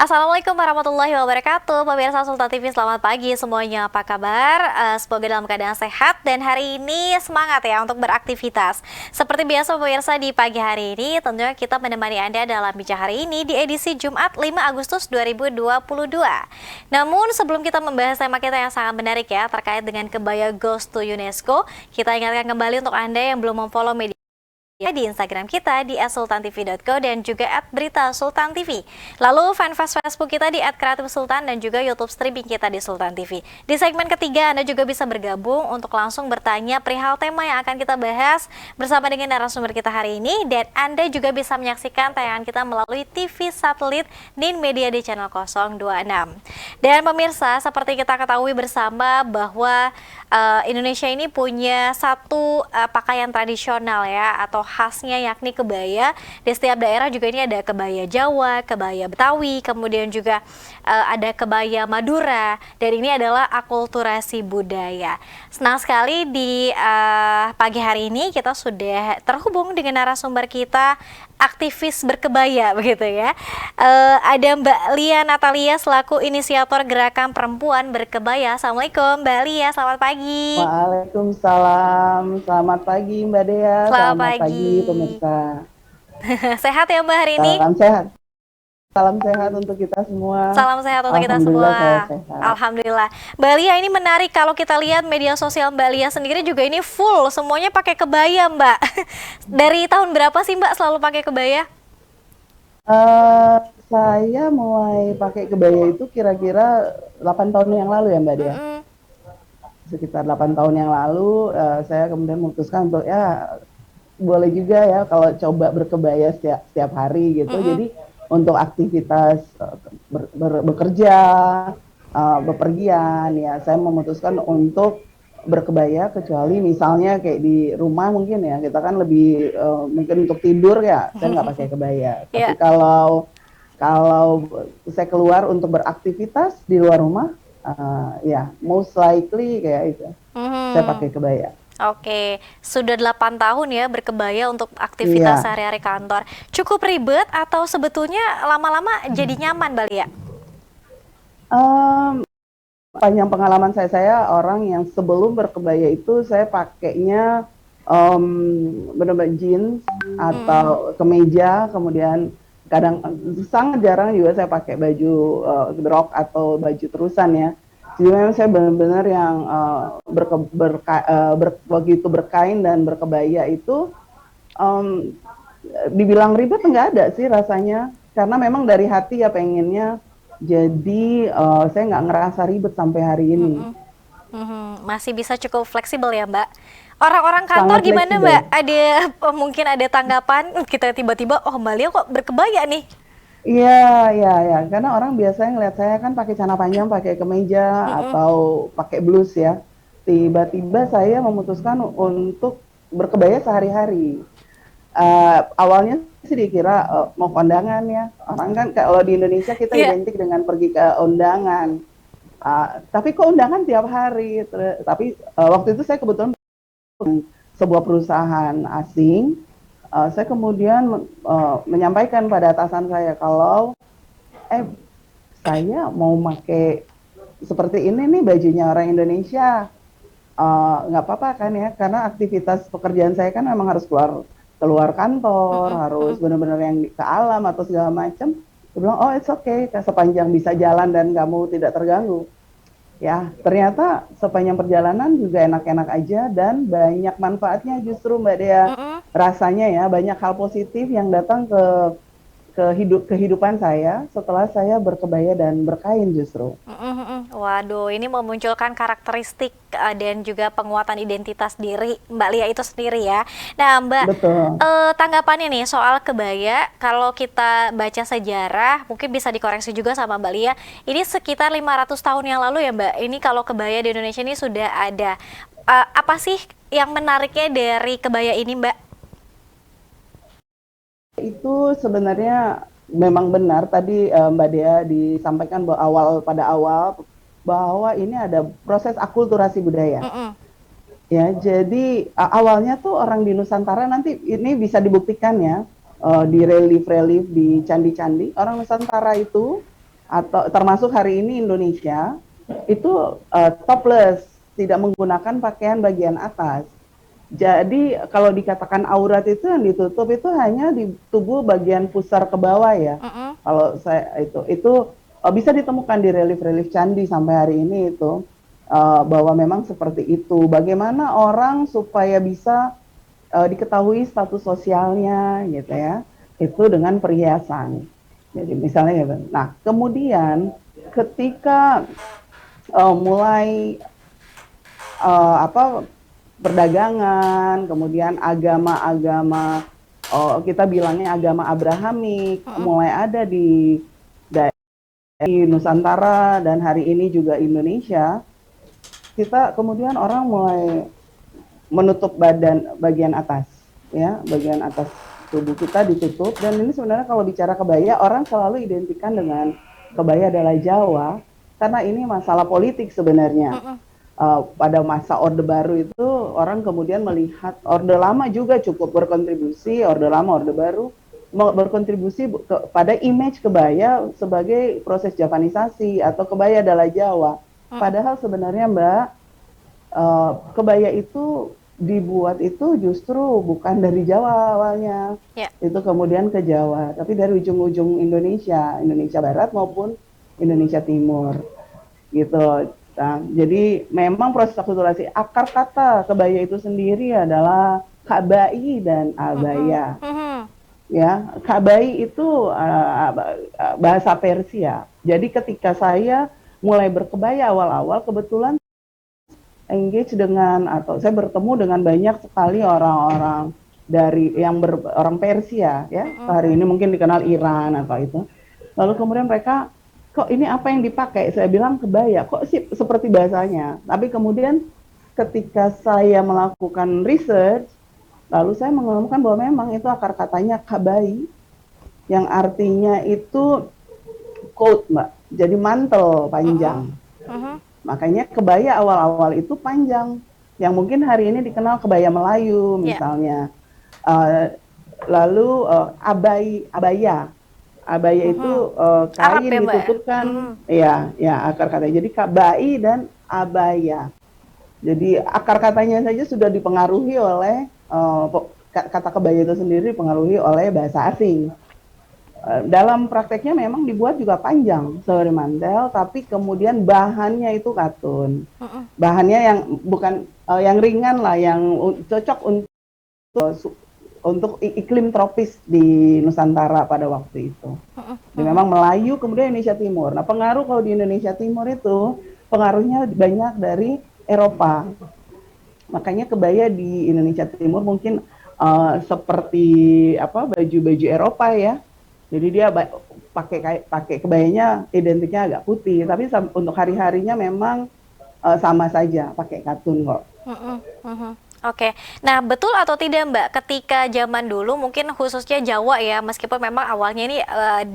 Assalamualaikum warahmatullahi wabarakatuh. Pemirsa Sultan TV, selamat pagi semuanya. Apa kabar? Semoga dalam keadaan sehat dan hari ini semangat ya untuk beraktivitas. Seperti biasa pemirsa, di pagi hari ini tentunya kita menemani Anda dalam Bijak Hari ini di edisi Jumat 5 Agustus 2022. Namun sebelum kita membahas tema kita yang sangat menarik ya terkait dengan kebaya Goes to UNESCO, kita ingatkan kembali untuk Anda yang belum memfollow media di Instagram kita di @sultantv.co dan juga @beritasultantv. Lalu fanpage Facebook kita di @kreatifsultan dan juga YouTube streaming kita di Sultan TV. Di segmen ketiga Anda juga bisa bergabung untuk langsung bertanya perihal tema yang akan kita bahas bersama dengan narasumber kita hari ini, dan Anda juga bisa menyaksikan tayangan kita melalui TV satelit Nin Media di channel 026. Dan pemirsa, seperti kita ketahui bersama bahwa Indonesia ini punya satu pakaian tradisional ya atau khasnya, yakni kebaya. Di setiap daerah juga ini ada kebaya Jawa, kebaya Betawi, kemudian juga ada kebaya Madura, dan ini adalah akulturasi budaya. Senang sekali di pagi hari ini kita sudah terhubung dengan narasumber kita, aktivis berkebaya begitu ya. Ada Mbak Lia Natalia selaku inisiator gerakan perempuan berkebaya. Assalamualaikum Mbak Lia, selamat pagi. Waalaikumsalam, selamat pagi Mbak Dea, Selamat selamat pagi pagi. pemirsa. Sehat ya Mbak hari ini? Salam sehat untuk kita semua. Salam sehat untuk kita Alhamdulillah saya semua. sehat. Alhamdulillah. Mbak Lia, ini menarik kalau kita lihat media sosial Mbak Lia sendiri juga ini full semuanya pakai kebaya Mbak. Dari tahun berapa sih Mbak selalu pakai kebaya? Eh, saya mulai pakai kebaya itu kira-kira 8 tahun yang lalu ya Mbak Dea. Mm-mm. Sekitar 8 tahun yang lalu saya kemudian memutuskan untuk ya boleh juga ya kalau coba berkebaya setiap hari gitu. Mm-mm. Jadi untuk aktivitas bekerja, bepergian ya saya memutuskan untuk berkebaya, kecuali misalnya kayak di rumah mungkin ya kita kan lebih mungkin untuk tidur ya saya nggak pakai kebaya. Tapi Ya. kalau kalau saya keluar untuk beraktivitas di luar rumah, ya most likely kayak itu saya Mhm. pakai kebaya. Oke, sudah 8 tahun ya berkebaya untuk aktivitas Iya. sehari-hari kantor. Cukup ribet atau sebetulnya lama-lama jadi nyaman Mbak Lia? Um, Panjang pengalaman saya orang yang sebelum berkebaya itu saya pakainya benar-benar jeans Mm-mm. atau kemeja, kemudian kadang sangat jarang juga saya pakai baju rok atau baju terusan ya. Jadi memang saya benar-benar yang begitu berkain dan berkebaya itu um, dibilang ribet enggak ada sih rasanya, karena memang dari hati ya pengennya, jadi saya nggak ngerasa ribet sampai hari ini. Mm-mm. Mhm. Masih bisa cukup fleksibel ya Mbak. Orang-orang kantor Sangat gimana Mbak? fleksibel. Ada mungkin ada tanggapan kita tiba-tiba, oh Mbak Lia kok berkebaya nih? Iya, iya, iya. Karena orang biasanya ngeliat saya kan pakai celana panjang, pakai kemeja, Mm-mm. atau pakai blus ya. Tiba-tiba saya memutuskan untuk berkebaya sehari-hari. Awalnya sih dikira mau kondangan ya. Orang kan kalau di Indonesia kita Iya. identik dengan pergi ke undangan. Tapi kok undangan tiap hari. Tapi waktu itu saya kebetulan sebuah perusahaan asing. Saya kemudian menyampaikan pada atasan saya kalau eh saya mau pakai seperti ini nih bajunya orang Indonesia, nggak apa-apa kan ya, karena aktivitas pekerjaan saya kan memang harus keluar keluar kantor, Mm-mm. harus Mm-mm. benar-benar yang ke alam atau segala macam. Dia bilang, oh it's okay, sepanjang bisa jalan dan kamu tidak terganggu. Ya, ternyata sepanjang perjalanan juga enak-enak aja dan banyak manfaatnya justru Mbak Dea. Mm-mm. Rasanya ya banyak hal positif yang datang ke kehidupan saya setelah saya berkebaya dan berkain justru. Mm-mm. Mm-mm. Waduh, ini memunculkan karakteristik dan juga penguatan identitas diri Mbak Lia itu sendiri ya. Nah Mbak, Betul. tanggapannya nih soal kebaya, kalau kita baca sejarah, mungkin bisa dikoreksi juga sama Mbak Lia, ini sekitar 500 tahun yang lalu ya Mbak, ini kalau kebaya di Indonesia ini sudah ada. Apa sih yang menariknya dari kebaya ini Mbak? Itu sebenarnya memang benar tadi Mbak Dea disampaikan bahwa pada awal bahwa ini ada proses akulturasi budaya. Mm-mm. Ya, jadi awalnya tuh orang di Nusantara, nanti ini bisa dibuktikan ya di relief-relief di candi-candi. Orang Nusantara itu atau termasuk hari ini Indonesia itu topless, tidak menggunakan pakaian bagian atas. Jadi kalau dikatakan aurat itu yang ditutup itu hanya di tubuh bagian pusar ke bawah ya. Mm-mm. Kalau saya itu bisa ditemukan di relief-relief candi sampai hari ini itu bahwa memang seperti itu. Bagaimana orang supaya bisa diketahui status sosialnya gitu ya, itu dengan perhiasan. Jadi misalnya gitu. Nah kemudian ketika mulai apa perdagangan, kemudian agama-agama, kita bilangnya agama Abrahamik, mulai ada di Nusantara dan hari ini juga Indonesia, kita kemudian orang mulai menutup bagian atas, ya, bagian atas tubuh kita ditutup. Dan ini sebenarnya kalau bicara kebaya, orang selalu identikan dengan kebaya adalah Jawa, karena ini masalah politik sebenarnya. Pada masa Orde Baru itu orang kemudian melihat Orde Lama juga cukup berkontribusi, Orde Lama, Orde Baru berkontribusi pada image kebaya sebagai proses Javanisasi atau kebaya adalah Jawa. Padahal sebenarnya Mbak, kebaya itu dibuat itu justru bukan dari Jawa awalnya, itu kemudian ke Jawa, tapi dari ujung-ujung Indonesia, Indonesia Barat maupun Indonesia Timur, gitu. Nah, jadi memang proses akulturasi akar kata kebaya itu sendiri adalah kabai dan abaya. Ya, kabai itu bahasa Persia. Jadi ketika saya mulai berkebaya awal-awal, kebetulan engage dengan atau saya bertemu dengan banyak sekali orang-orang dari yang orang Persia ya. Hari ini mungkin dikenal Iran atau itu. Lalu kemudian mereka, kok ini apa yang dipakai? Saya bilang kebaya, kok sih seperti bahasanya. Tapi kemudian ketika saya melakukan research, lalu saya menemukan bahwa memang itu akar katanya kabai, yang artinya itu coat, Mbak. Jadi mantel panjang. Makanya kebaya awal-awal itu panjang, yang mungkin hari ini dikenal kebaya Melayu misalnya. Lalu abaya. Abaya itu kain ya, ditutupkan, ya akar katanya. Jadi kabai dan abaya. Jadi akar katanya saja sudah dipengaruhi oleh kata kebaya itu sendiri dipengaruhi oleh bahasa asing. Dalam prakteknya memang dibuat juga panjang seperti mantel, tapi kemudian bahannya itu katun. Bahannya yang bukan yang ringan lah, yang cocok untuk iklim tropis di Nusantara pada waktu itu. Jadi memang Melayu, kemudian Indonesia Timur. Nah, pengaruh kalau di Indonesia Timur itu pengaruhnya banyak dari Eropa. Makanya kebaya di Indonesia Timur mungkin seperti apa, baju-baju Eropa ya. Jadi dia pakai kebayanya identiknya agak putih, tapi untuk hari-harinya memang sama saja pakai katun kok. Oke, nah betul atau tidak Mbak, ketika zaman dulu mungkin khususnya Jawa ya, meskipun memang awalnya ini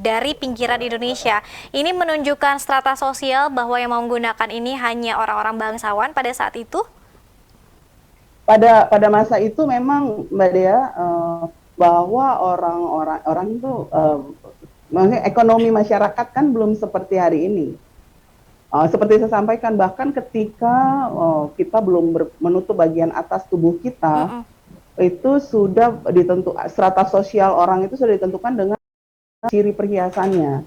dari pinggiran Indonesia, ini menunjukkan strata sosial bahwa yang menggunakan ini hanya orang-orang bangsawan pada saat itu? Pada masa itu memang Mbak Dea, bahwa orang itu maksudnya ekonomi masyarakat kan belum seperti hari ini. Seperti saya sampaikan, bahkan ketika kita belum menutup bagian atas tubuh kita, itu sudah ditentukan, strata sosial orang itu sudah ditentukan dengan ciri perhiasannya,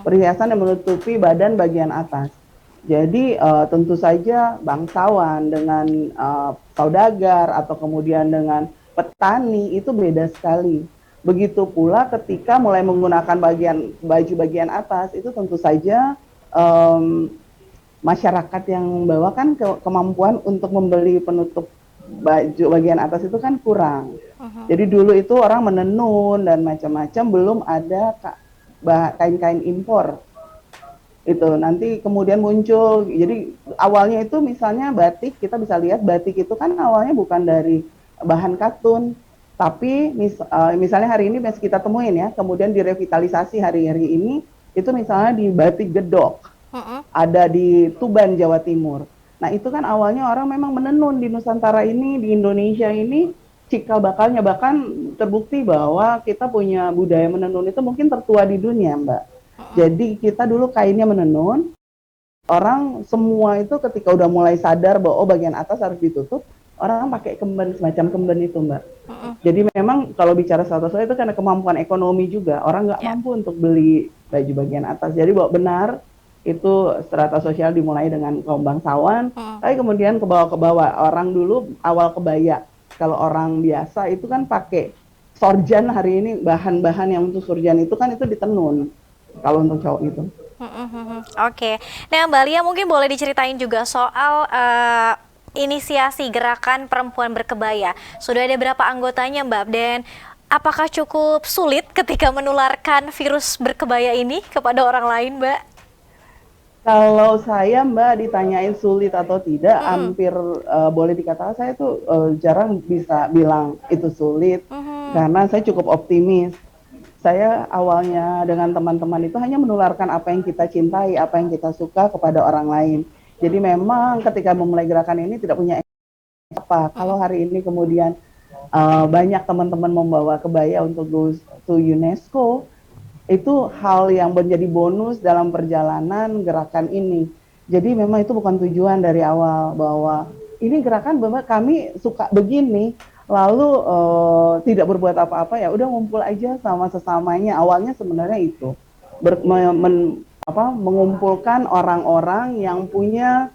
perhiasan yang menutupi badan bagian atas. Jadi tentu saja bangsawan dengan saudagar atau kemudian dengan petani itu beda sekali. Begitu pula ketika mulai menggunakan baju bagian atas, itu tentu saja masyarakat yang membawa kan kemampuan untuk membeli penutup baju bagian atas itu kan kurang. Jadi dulu itu orang menenun dan macam-macam, belum ada kain-kain impor. Itu nanti kemudian muncul. Jadi awalnya itu misalnya batik, kita bisa lihat batik itu kan awalnya bukan dari bahan katun, tapi misalnya hari ini masih kita temuin ya, kemudian direvitalisasi hari-hari ini, itu misalnya di batik Gedok, ada di Tuban, Jawa Timur. Nah itu kan awalnya orang memang menenun di Nusantara ini, di Indonesia ini, cikal bakalnya. Bahkan terbukti bahwa kita punya budaya menenun itu mungkin tertua di dunia, Mbak. Jadi kita dulu kainnya menenun, orang semua itu ketika udah mulai sadar bahwa oh bagian atas harus ditutup, orang pakai kemben, semacam kemben itu Mbak. Jadi memang kalau bicara status sosial itu karena kemampuan ekonomi juga, orang nggak Ya. mampu untuk beli baju bagian atas. Jadi bahwa benar itu strata sosial dimulai dengan kaum bangsawan, tapi kemudian ke bawah orang dulu awal kebaya. Kalau orang biasa itu kan pakai sorjan, hari ini bahan-bahan yang untuk sorjan itu kan itu ditenun. Kalau untuk cowok itu. Oke. Nah, Mbak Lia mungkin boleh diceritain juga soal inisiasi gerakan perempuan berkebaya. Sudah ada berapa anggotanya, Mbak? Dan apakah cukup sulit ketika menularkan virus berkebaya ini kepada orang lain, Mbak? Kalau saya Mbak ditanyain sulit atau tidak, hampir boleh dikatakan saya tuh jarang bisa bilang itu sulit, karena saya cukup optimis. Saya awalnya dengan teman-teman itu hanya menularkan apa yang kita cintai, apa yang kita suka kepada orang lain. Jadi memang ketika memulai gerakan ini tidak punya apa. Kalau hari ini kemudian banyak teman-teman membawa kebaya untuk go to UNESCO, itu hal yang menjadi bonus dalam perjalanan gerakan ini. Jadi memang itu bukan tujuan dari awal bahwa ini gerakan bahwa kami suka begini, lalu tidak berbuat apa-apa, ya udah ngumpul aja sama sesamanya. Awalnya sebenarnya itu mengumpulkan orang-orang yang punya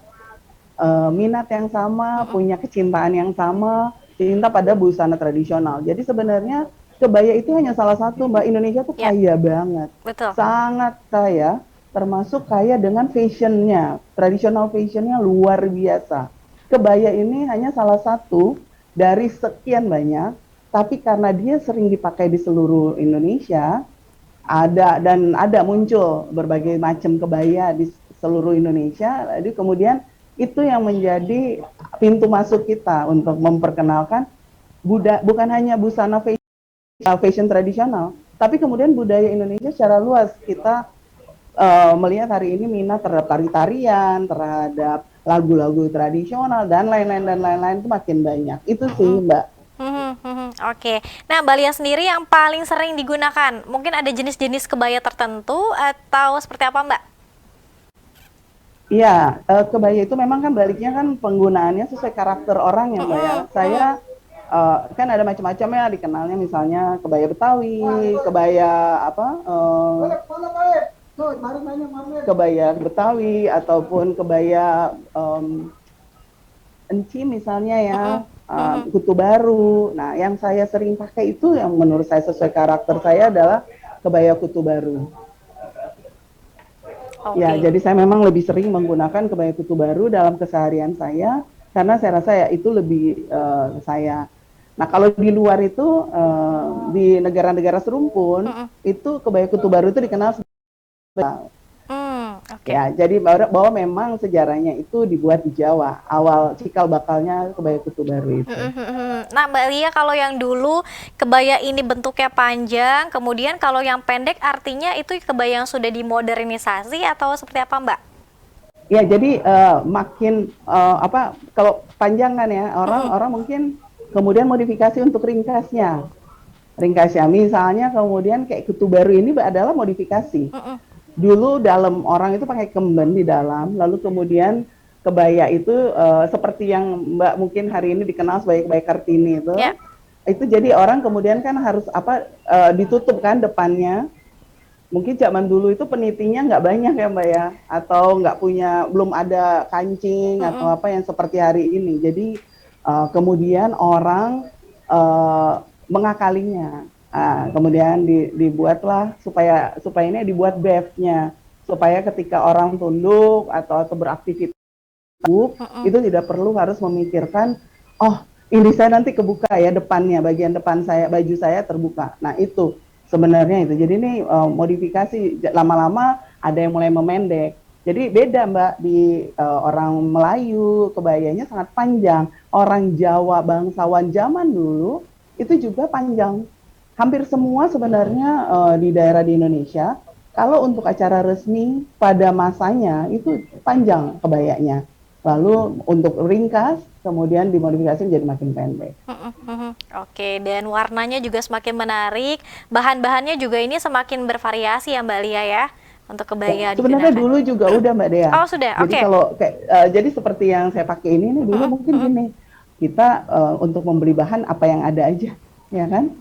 minat yang sama, punya kecintaan yang sama, cinta pada busana tradisional. Jadi sebenarnya kebaya itu hanya salah satu, Mbak. Indonesia tuh Ya, kaya banget, betul. sangat kaya, termasuk kaya dengan fashionnya, tradisional fashionnya luar biasa. Kebaya ini hanya salah satu dari sekian banyak, tapi karena dia sering dipakai di seluruh Indonesia, ada muncul berbagai macam kebaya di seluruh Indonesia. Jadi kemudian itu yang menjadi pintu masuk kita untuk memperkenalkan bukan hanya busana fashion tradisional, tapi kemudian budaya Indonesia secara luas. Kita melihat hari ini minat terhadap tari-tarian, terhadap lagu-lagu tradisional dan lain-lain itu makin banyak. Itu sih Mbak. Oke. Nah, Mbak Lia sendiri yang paling sering digunakan, mungkin ada jenis-jenis kebaya tertentu atau seperti apa, Mbak? Iya, kebaya itu memang kan baliknya kan penggunaannya sesuai karakter orang ya Mbak ya. Saya kan ada macam-macam ya, dikenalnya misalnya kebaya Betawi, kebaya apa, kebaya Betawi ataupun kebaya enci misalnya ya, kutu baru. Nah, yang saya sering pakai itu yang menurut saya sesuai karakter saya adalah kebaya kutu baru. Ya, Oke. jadi saya memang lebih sering menggunakan kebaya kutu baru dalam keseharian saya, karena saya rasa ya itu lebih saya. Nah, kalau di luar itu di negara-negara serumpun itu kebaya kutu baru itu dikenal sebagai Oke. ya. Jadi bahwa memang sejarahnya itu dibuat di Jawa. Awal cikal bakalnya kebaya kutu baru itu. Nah, Mbak Lia, kalau yang dulu kebaya ini bentuknya panjang, kemudian kalau yang pendek artinya itu kebaya yang sudah dimodernisasi atau seperti apa, Mbak? Ya, jadi makin kalau panjang kan ya, orang mungkin kemudian modifikasi untuk ringkasnya. Ringkasnya misalnya kemudian kayak kutu baru ini adalah modifikasi. Dulu dalam orang itu pakai kemben di dalam, lalu kemudian kebaya itu seperti yang Mbak mungkin hari ini dikenal sebagai kebaya Kartini itu. Ya. Itu jadi orang kemudian kan harus ditutup kan depannya. Mungkin zaman dulu itu penitinya nggak banyak ya Mbak ya, atau nggak punya, belum ada kancing atau apa yang seperti hari ini. Jadi kemudian orang mengakalinya. Kemudian dibuatlah supaya ini dibuat bev-nya, supaya ketika orang tunduk atau beraktivitas itu tidak perlu harus memikirkan, oh ini saya nanti kebuka ya depannya, bagian depan saya, baju saya terbuka. Nah itu sebenarnya itu. Jadi ini modifikasi lama-lama ada yang mulai memendek. Jadi beda Mbak, di orang Melayu kebayanya sangat panjang. Orang Jawa bangsawan zaman dulu itu juga panjang. Hampir semua sebenarnya di daerah di Indonesia, kalau untuk acara resmi pada masanya itu panjang kebayanya. Lalu untuk ringkas, kemudian dimodifikasi menjadi makin pendek. Oke, dan warnanya juga semakin menarik, bahan-bahannya juga ini semakin bervariasi ya Mbak Lia ya. untuk kebaya Sebenarnya digunakan? dulu juga udah Mbak Dea. Oh sudah, Jadi oke. kalau kayak jadi seperti yang saya pakai ini nih dulu mungkin gini, kita untuk membeli bahan apa yang ada aja, ya kan?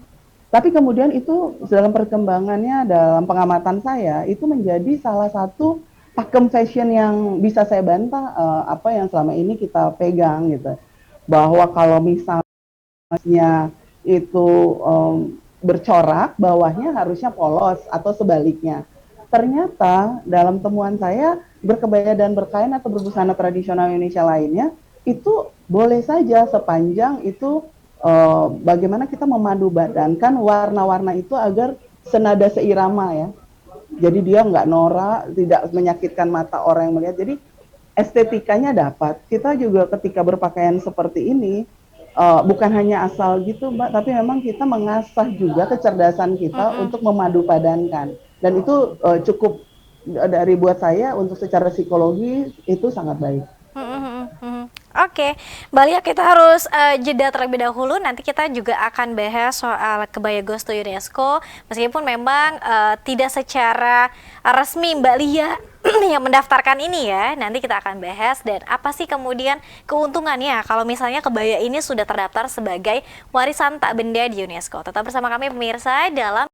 Tapi kemudian itu dalam perkembangannya, dalam pengamatan saya, itu menjadi salah satu pakem fashion yang bisa saya bantah apa yang selama ini kita pegang gitu. Bahwa kalau misalnya itu bercorak, bawahnya harusnya polos atau sebaliknya. Ternyata dalam temuan saya, berkebaya dan berkain atau berbusana tradisional Indonesia lainnya, itu boleh saja sepanjang itu bagaimana kita memadu badankan warna-warna itu agar senada seirama ya. Jadi dia nggak norak, tidak menyakitkan mata orang yang melihat. Jadi estetikanya dapat. Kita juga ketika berpakaian seperti ini bukan hanya asal gitu Mbak, tapi memang kita mengasah juga kecerdasan kita Mm-mm. untuk memadu padankan. Dan itu cukup dari buat saya untuk secara psikologi itu sangat baik. Mhm, mhm, mhm. Oke, Mbak Lia, kita harus jeda terlebih dahulu. Nanti kita juga akan bahas soal kebaya Goes to UNESCO. Meskipun memang tidak secara resmi Mbak Lia yang mendaftarkan ini ya. Nanti kita akan bahas dan apa sih kemudian keuntungannya kalau misalnya kebaya ini sudah terdaftar sebagai warisan tak benda di UNESCO. Tetap bersama kami pemirsa dalam